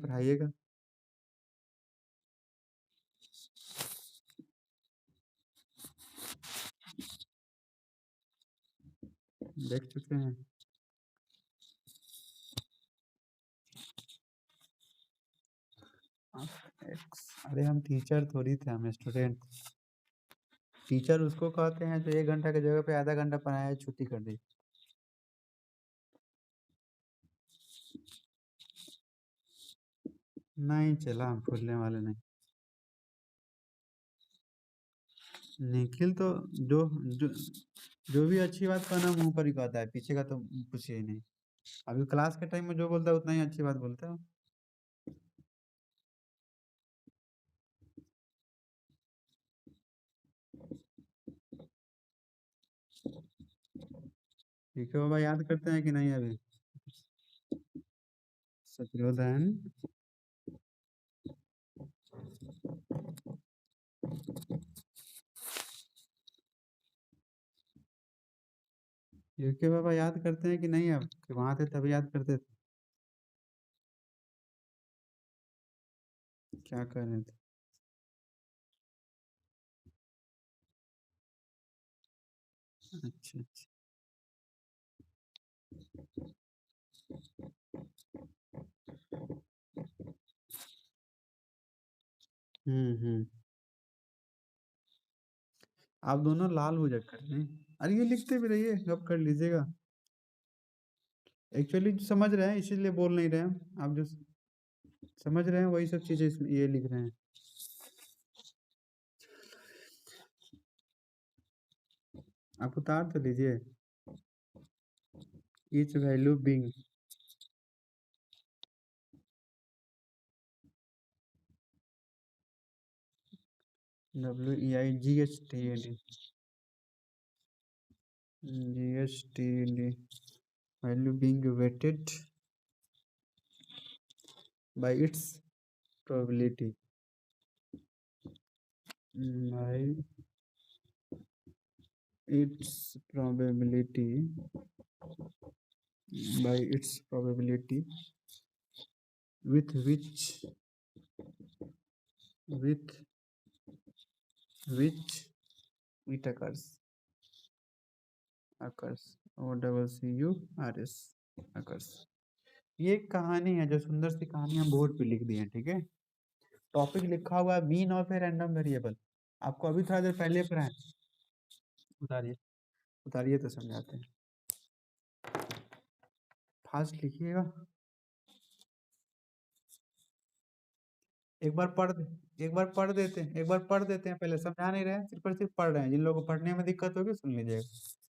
पढ़ाइएगा। देख चुके हैं। अरे हम टीचर थोड़ी थे, हम स्टूडेंट। टीचर उसको कहते हैं जो 1 घंटा की जगह पे आधा घंटा पढ़ाया, छुट्टी कर दी। नहीं चला, हम भूलने वाले नहीं। निखिल तो जो जो जो भी अच्छी बात कहना मुंह पर ही कहता है, पीछे का तो कुछ ही नहीं। अभी क्लास के टाइम में जो बोलता है उतना ही अच्छी बात बोलता है। ठीक है बाबा, याद करते हैं कि नहीं अभी? शत्रुघ्न। यूके बाबा याद करते हैं कि नहीं अब, कि वहां थे तभी याद करते थे? क्या कर रहे थे? अच्छा अच्छा। हम्म। आप दोनों लाल हो जाकर नहीं। अरे ये लिखते भी रहिए, गप कर लीजिएगा। एक्चुअली समझ रहे हैं इसीलिए बोल नहीं रहे हैं। आप जो समझ रहे हैं वही सब चीजें इसमें ये लिख रहे हैं। आप उतार तो लीजिए। each value being WEIGHTAD GHTAD value being weighted by its probability by its probability by its probability with with which it occurs OCCURS occurs। ये एक कहानी है, जो सुंदर सी कहानी हम बोर्ड पे लिख दिए हैं, ठीक है। टॉपिक लिखा हुआ है mean of A random variable. आपको अभी थोड़ा देर पहले पढ़ाए। उतारिए, उतारिए तो समझाते हैं। फास्ट लिखिएगा। एक बार पढ़ एक बार पढ़ देते हैं, एक बार पढ़ देते हैं, पहले समझा नहीं रहे हैं, सिर्फ और सिर्फ पढ़ रहे हैं। जिन लोगों को पढ़ने में दिक्कत होगी सुन लीजिएगा।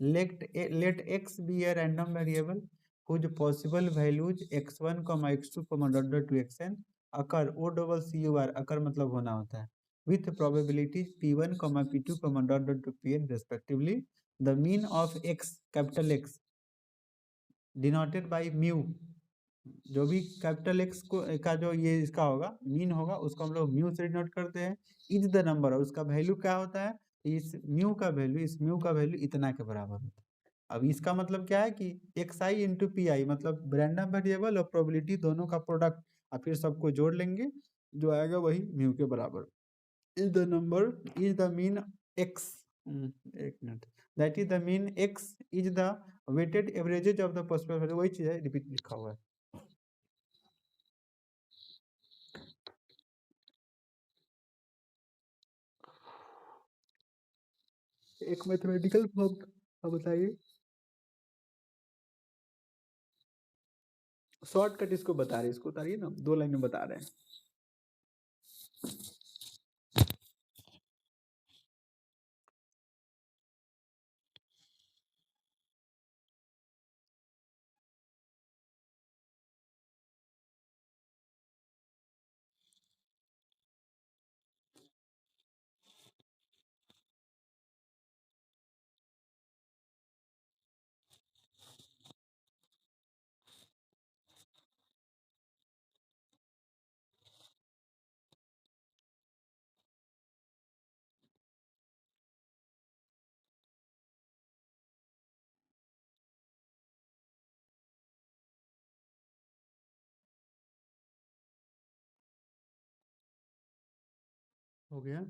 Let X be a random variable whose possible values x1, x2, dot dot to xn occur OCCUR occur मतलब होना होता है with probabilities p1, p2, dot dot to pn respectively। the mean of x capital X denoted by mu, जो भी capital x को का जो ये इसका होगा मीन होगा, उसको हम लोग म्यू से डिनोट करते हैं। इज द नंबर, और उसका वैल्यू क्या होता है? इस म्यू का वैल्यू, इस म्यू का वैल्यू इतना के बराबर होता है। अब इसका मतलब क्या है कि x I into P I, मतलब रैंडम वेरिएबल और प्रोबेबिलिटी दोनों का प्रोडक्ट, और फिर सबको जोड़ लेंगे, जो आएगा वही म्यू के बराबर। Is the number is the mean x, एक मिनट, that is the mean x is the weighted averages of the possible value, वही चीज है, रिपीट लिखा हुआ है। एक मैथमेटिकल फॉर्म बताइए। शॉर्टकट इसको बता रहे हैं, इसको उतारिए ना, 2 लाइन में बता रहे हैं। हो गया।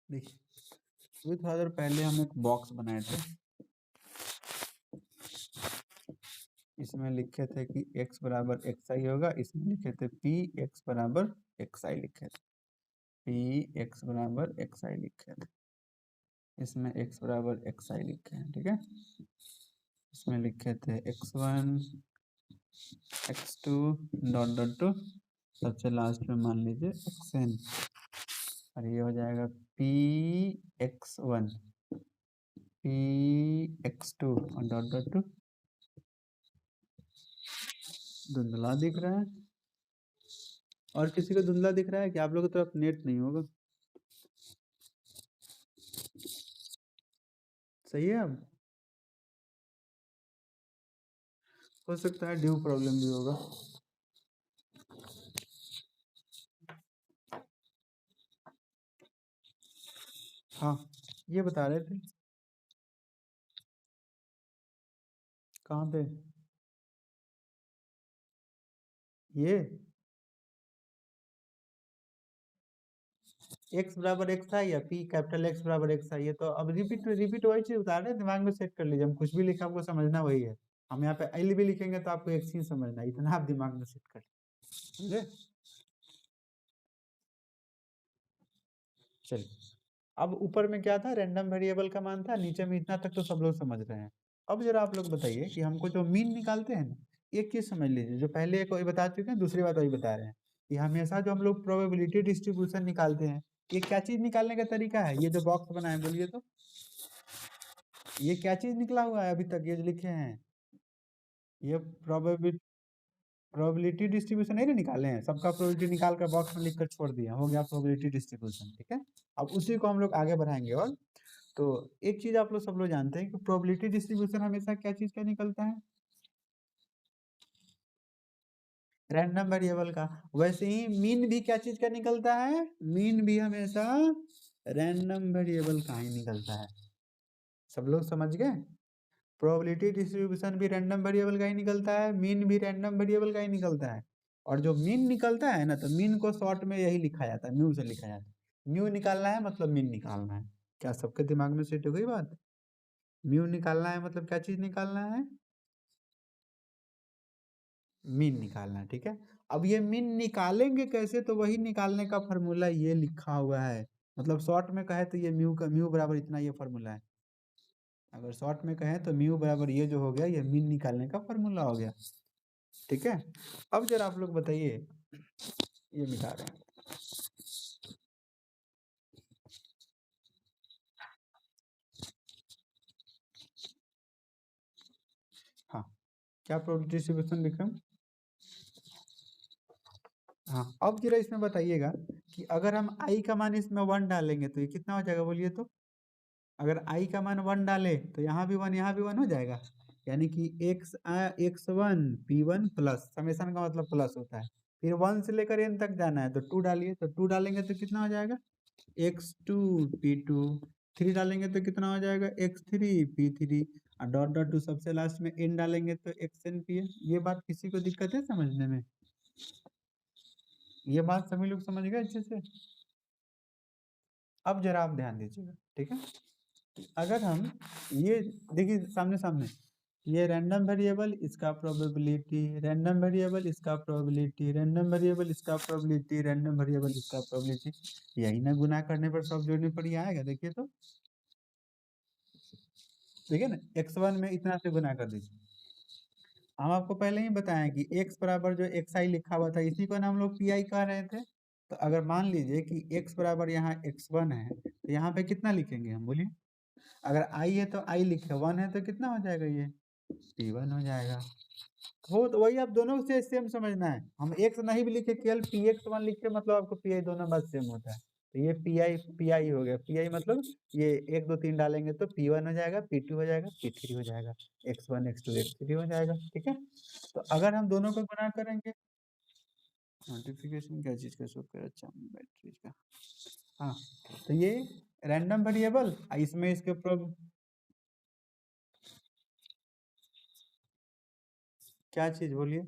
देखिए अभी थोड़ा देर पहले हम एक बॉक्स बनाए थे, इसमें लिखे थे कि x बराबर एक्स आई होगा, इसमें लिखे थे p x बराबर एक्स आई लिखे थे, p x बराबर एक्स आई लिखे थे, इसमें x बराबर एक्स आई लिखे हैं, ठीक है। इसमें लिखे थे x1 x2 dot dot to सबसे लास्ट में मान लीजिए xn, और ये हो जाएगा p x1 p x2 और डॉट डॉट टू। धुंधला दिख रहा है और किसी को धुंधला दिख रहा है कि आप लोगों की तरफ नेट नहीं होगा? सही है। अब हो सकता है ड्यू प्रॉब्लम भी होगा। हाँ ये बता रहे थे कहाँ पे, ये x बराबर एक्स था या p कैपिटल x बराबर एक्स था, ये तो अब रिपीट रिपीट वही चीज बता रहे हैं, दिमाग में सेट कर लीजिए। हम कुछ भी लिखा आपको समझना वही है, हम यहाँ पे एल भी लिखेंगे तो आपको एक चीज समझना है, इतना आप दिमाग में सेट कर लीजिए। चलिए अब ऊपर में क्या था, रैंडम वेरिएबल का मान था, नीचे में इतना तक तो सब लोग समझ रहे हैं। अब जरा आप लोग बताइए कि हमको जो मीन निकालते हैं ना, एक चीज समझ लीजिए, जो पहले एक वही बता चुके हैं, दूसरी बात वही बता रहे हैं कि हमेशा जो हम लोग प्रोबेबिलिटी डिस्ट्रीब्यूशन निकालते हैं, ये क्या चीज निकालने का तरीका है, ये जो बॉक्स बना है बोलिए तो, ये क्या चीज निकला हुआ है अभी तक ये जो लिखे हैं, ये प्रोबेबिलिटी डिस्ट्रीब्यूशन नहीं ना निकाले हैं, सबका प्रोबेबिलिटी निकाल कर बॉक्स में लिख कर छोड़ दिया, हो गया प्रोबेबिलिटी डिस्ट्रीब्यूशन, ठीक है। अब उसी को हम लोग आगे बढ़ाएंगे। और तो एक चीज आप लोग सब लोग जानते हैं कि प्रोबेबिलिटी डिस्ट्रीब्यूशन हमेशा क्या चीज का निकलता है, रैंडम वेरिएबल का। वैसे ही मीन भी क्या चीज का निकलता है, मीन भी हमेशा रैंडम वेरिएबल का ही निकलता है। सब लोग समझ गए, प्रोबेबिलिटी डिस्ट्रीब्यूशन भी रैंडम वेरिएबल का ही निकलता है, मीन भी रैंडम वेरिएबल का ही निकलता है। और जो मीन निकलता है ना, तो मीन को शॉर्ट में यही लिखा जाता है, म्यू से लिखा जाता है। म्यू निकालना है मतलब मीन निकालना है। क्या सबके दिमाग में सेट हो गई बात? म्यू निकालना है मतलब क्या चीज निकालना है, मीन निकालना है, ठीक है। अब ये मीन निकालेंगे कैसे, तो वही निकालने का फॉर्मूला ये लिखा हुआ है, मतलब शॉर्ट में कहे तो ये म्यू का म्यू बराबर इतना ये फॉर्मूला है। अगर शॉर्ट में कहें तो म्यू बराबर ये जो हो गया, ये मीन निकालने का फॉर्मूला हो गया, ठीक है। अब जरा आप लोग बताइए, ये मिटा रहे हैं, हाँ क्या प्रोबेबिलिटी डिस्ट्रीब्यूशन लिख रहे हैं। हाँ अब जरा इसमें बताइएगा कि अगर हम आई का मान इसमें 1 डालेंगे तो ये कितना हो जाएगा बोलिए तो, अगर आई का मान 1 डाले तो यहाँ भी 1 यहाँ भी 1 हो जाएगा, यानी कि x1 p1 प्लस, समेशन का मतलब प्लस होता है, फिर 1 से लेकर n तक जाना है तो 2 डालिए, तो 2 डालेंगे तो कितना हो जाएगा, x2 p2, 3 डालेंगे तो कितना हो जाएगा, x3 p3, और डॉट डॉट टू सबसे लास्ट में n डालेंगे तो xn pn। ये बात किसी को दिक्कत है समझने में, ये बात सभी लोग समझ गए अच्छे से। अब जरा आप ध्यान दीजिएगा, ठीक है। अगर हम ये देखिए सामने सामने, ये रैंडम वेरिएबल इसका प्रोबेबिलिटी, रैंडम वेरिएबल इसका प्रोबेबिलिटी, रैंडम वेरिएबल इसका प्रोबेबिलिटी, रैंडम वेरिएबल इसका प्रोबेबिलिटी, यही ना गुना करने पर सब जोड़ने पर ही आएगा। देखिए तो, देखिए ना, x1 में इतना से गुना कर दीजिए। हम आपको पहले ही बताएं कि x बराबर जो xi लिखा हुआ था, इसी को ना हम लोग pi कह रहे थे। तो अगर मान लीजिए कि x बराबर यहाँ x1 है, तो यहाँ पे कितना लिखेंगे हम बोलिए, अगर i है तो i लिखे, 1 है तो कितना हो जाएगा, ये p1 हो जाएगा। हो तो वही आप दोनों से सेम समझना है, हम x नहीं भी लिखे, केवल px1 लिखे, मतलब आपको pi दोनों बात सेम होता है। तो ये pi हो गया, pi मतलब ये 1 2 3 डालेंगे तो p1 हो जाएगा, p2 हो जाएगा, p3 हो जाएगा, x1 x2 x3 हो जाएगा, ठीक है। तो अगर हम दोनों को गुणा करेंगे, नोटिफिकेशन क्या चीज का शो कर? अच्छा, बैटरी का। हाँ, तो ये रैंडम वेरिएबल, इसमें इसके क्या चीज बोलिए?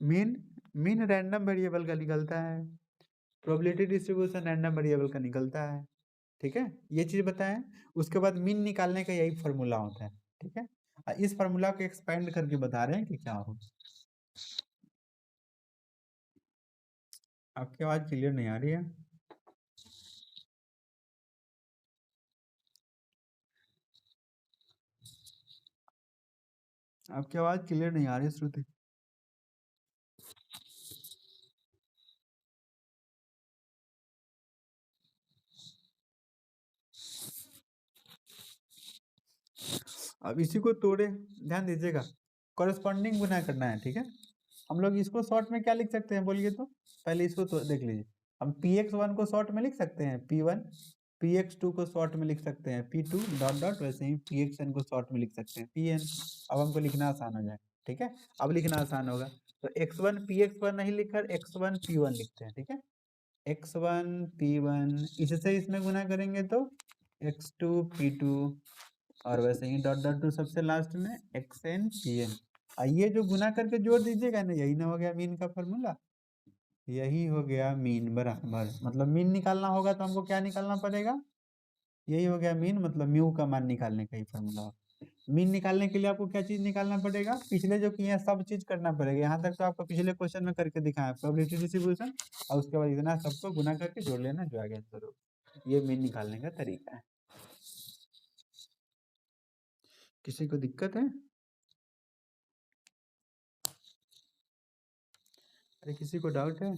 मीन, मीन रैंडम वेरिएबल का निकलता है, प्रोबेबिलिटी डिस्ट्रीब्यूशन रैंडम वेरिएबल का निकलता है। ठीक है, ये चीज बताएं। उसके बाद मीन निकालने का यही फॉर्मूला होता है। ठीक है, इस फॉर्मूला को एक्सपेंड करके बता रहे हैं कि क्या हो। आपकी आवाज क्लियर नहीं आ रही है। आपकी आवाज क्लियर नहीं आ रही श्रुति। अब इसी को तोड़े, ध्यान दीजिएगा, कॉरेस्पॉन्डिंग गुना करना है। ठीक है, हम लोग इसको शॉर्ट में क्या लिख सकते हैं बोलिए तो? पहले इसको तो देख लीजिए। हम px1 को शॉर्ट में लिख सकते हैं p1, px2 को शॉर्ट में लिख सकते हैं p2 डॉट डॉट, वैसे ही pxn को शॉर्ट में लिख सकते हैं pn। अब हमको लिखना आसान हो जाए। ठीक है, अब लिखना आसान होगा, तो x1 px1 नहीं लिखकर x1 p1 लिखते हैं। ठीक है, x1 p1, इससे इसमें गुना करेंगे तो x2 p2, और वैसे ही डॉट डॉट टू सबसे लास्ट में xn pn। ये जो गुना करके जोड़ दीजिएगा ना, यही ना हो गया मीन का फॉर्मूला। यही हो गया मीन बराबर, मतलब मीन निकालना होगा तो हमको क्या निकालना पड़ेगा? यही हो गया मीन, मतलब म्यू का मान निकालने का ही फॉर्मूला। मीन निकालने के लिए आपको क्या चीज निकालना पड़ेगा? पिछले जो किए हैं सब चीज करना पड़ेगा। यहाँ तक तो आपको पिछले क्वेश्चन में करके दिखाया, प्रोबेबिलिटी डिस्ट्रीब्यूशन, और उसके बाद इतना सबको गुना करके जोड़ लेना, जो आगे आंसर हो। ये मीन निकालने का तरीका है। किसी को दिक्कत है? अरे किसी को डाउट है?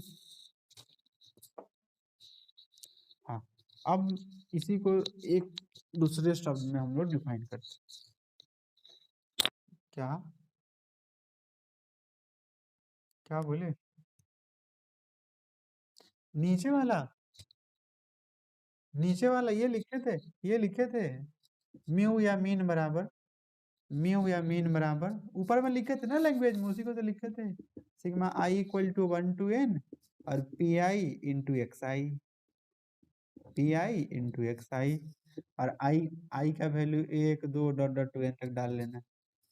हाँ, अब इसी को एक दूसरे शब्द में हम लोग डिफाइन करते हैं। क्या क्या बोले? नीचे वाला, नीचे वाला ये लिखे थे, ये लिखे थे म्यू या मीन बराबर, म्यू या मीन बराबर ऊपर में लिखे थे ना लैंग्वेज में, उसी को तो लिखे थे, sigma i equal to 1 to n और p i into x i, p i into x i, और आई का value 1 2 dot dot to n तक डाल लेना।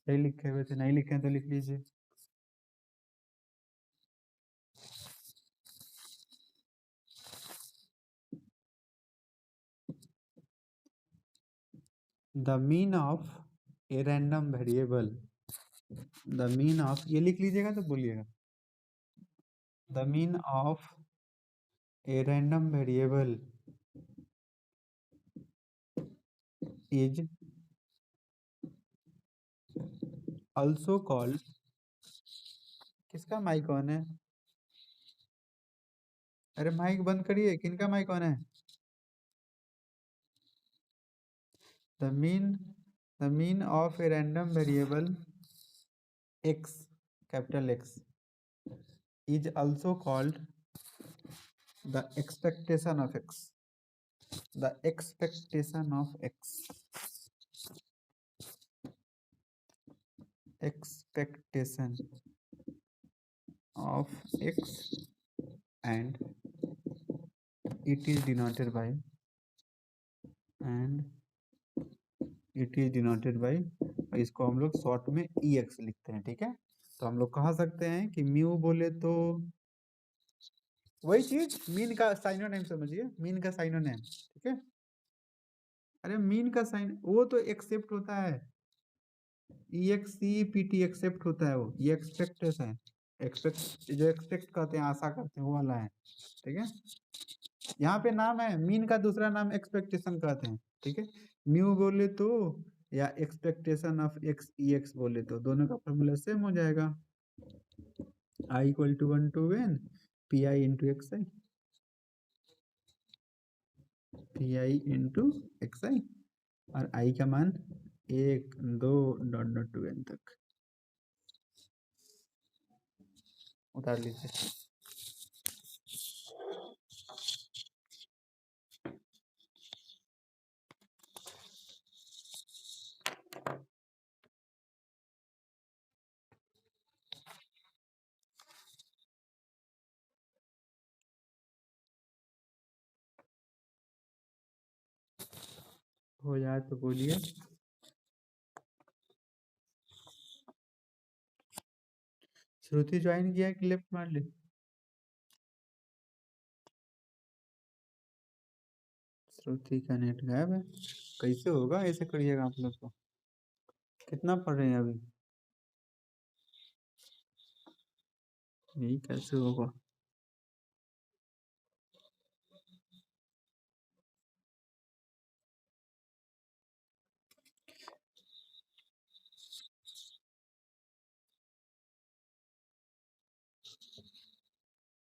यही लिखे हुए थे, नहीं लिखे हैं तो लिख लीजिए। The mean of A random variable, the mean of, ये लिख लीजिएगा तो बोलिएगा, the mean of A random variable is also called, किसका माइक ऑन है? अरे माइक बंद करिए, किनका माइक ऑन है? The mean, the mean of A random variable x, capital X, is also called the expectation of x, the expectation of x, expectation of x, and it is denoted by, and it is denoted by, इसको हम लोग short में ex लिखते हैं। ठीक है, तो हम लोग कह सकते हैं कि म्यू बोले तो वही चीज, मीन का साइनोनिम समझिए, मीन का साइनोनिम। ठीक है, अरे मीन का साइन वो तो एक्सेप्ट होता है, EXCPT एक्सेप्ट होता है, वो ये एक्सपेक्टेशन, एक्सपेक्ट जो एक्सपेक्ट करते हैं, आशा करते हैं, वो वाला है। ठीक है, यहाँ पे नाम है, मीन का दूसरा नाम एक्सपेक्टेशन कहते हैं। ठीक है, म्यू बोले तो या एक्सपेक्टेशन ऑफ एक्स EX बोले तो दोनों का फॉर्मूला सेम हो जाएगा, i equal to 1 to n p i into x i, p i into x i, और आई का मान 1 2 डॉट डॉट टू n तक उतार लीजिए। हो जाए तो बोलिए। श्रुति ज्वाइन किया है कि लेफ्ट मार ली? श्रुति का नेट गायब है। कैसे होगा? ऐसे करिएगा आप लोग तो। कितना पढ़ रहे हैं अभी? यही कैसे होगा?